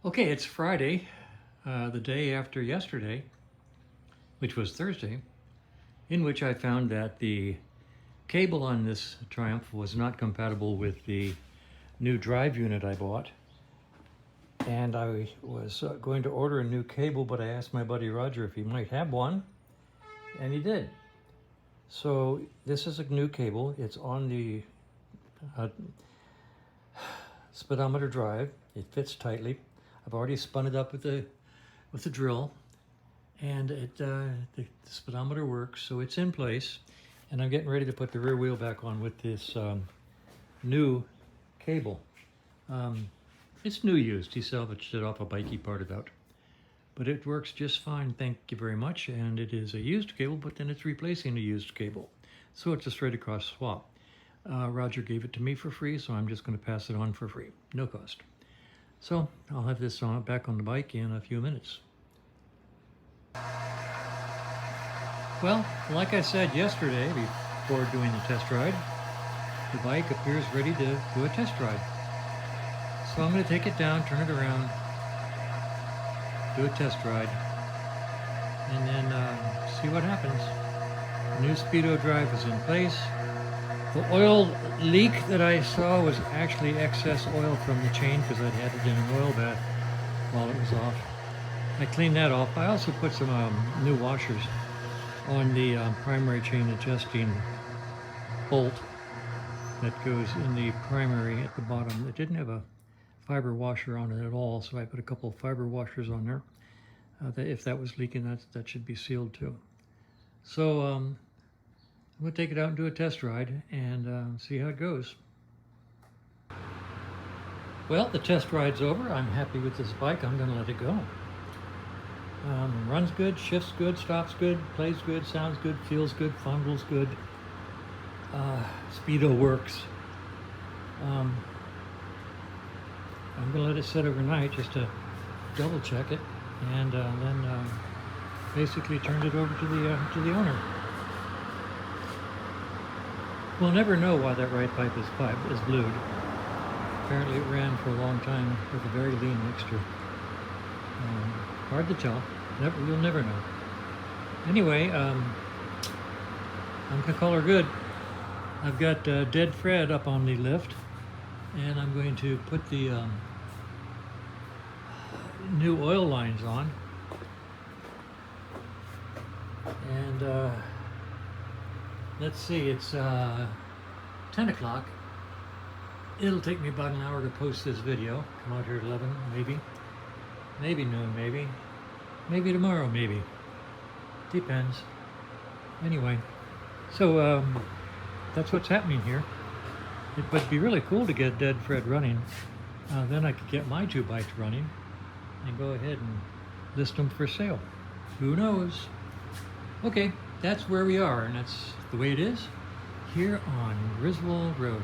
Okay, it's Friday, the day after yesterday, which was Thursday, in which I found that the cable on this Triumph was not compatible with the new drive unit I bought. And I was going to order a new cable, but I asked my buddy Roger if he might have one, and he did. So this is a new cable. It's on the speedometer drive. It fits tightly. I've already spun it up with the drill, and the speedometer works, so it's in place. And I'm getting ready to put the rear wheel back on with this new cable. It's new used. He salvaged it off a bike he parted out. But it works just fine, thank you very much. And it is a used cable, but then it's replacing a used cable. So it's a straight across swap. Roger gave it to me for free, so I'm just going to pass it on for free, no cost. So I'll have this back on the bike in a few minutes. Well, like I said yesterday before doing the test ride, the bike appears ready to do a test ride. So I'm going to take it down, turn it around, do a test ride, and then see what happens. The new Speedo drive is in place. The oil leak that I saw was actually excess oil from the chain because I'd had it in an oil bath while it was off. I cleaned that off. I also put some new washers on the primary chain adjusting bolt that goes in the primary at the bottom. It didn't have a fiber washer on it at all, so I put a couple of fiber washers on there. If that was leaking, that should be sealed too. So I'm going to take it out and do a test ride and see how it goes. Well, the test ride's over. I'm happy with this bike. I'm going to let it go. Runs good, shifts good, stops good, plays good, sounds good, feels good, fondles good. Speedo works. I'm going to let it sit overnight just to double check it, and then basically turn it over to the owner. We'll never know why that right pipe is blued. Apparently it ran for a long time with a very lean mixture. Hard to tell. You'll never know. Anyway, I'm gonna call her good. I've got Dead Fred up on the lift, and I'm going to put the new oil lines on. And let's see, it's 10 o'clock. It'll take me about an hour to post this video. Come out here at 11, maybe. Maybe noon, maybe. Maybe tomorrow, maybe. Depends. Anyway, so that's what's happening here. It'd be really cool to get Dead Fred running. Then I could get my two bikes running and go ahead and list them for sale. Who knows? Okay, that's where we are, and that's the way it is here on Griswold Road.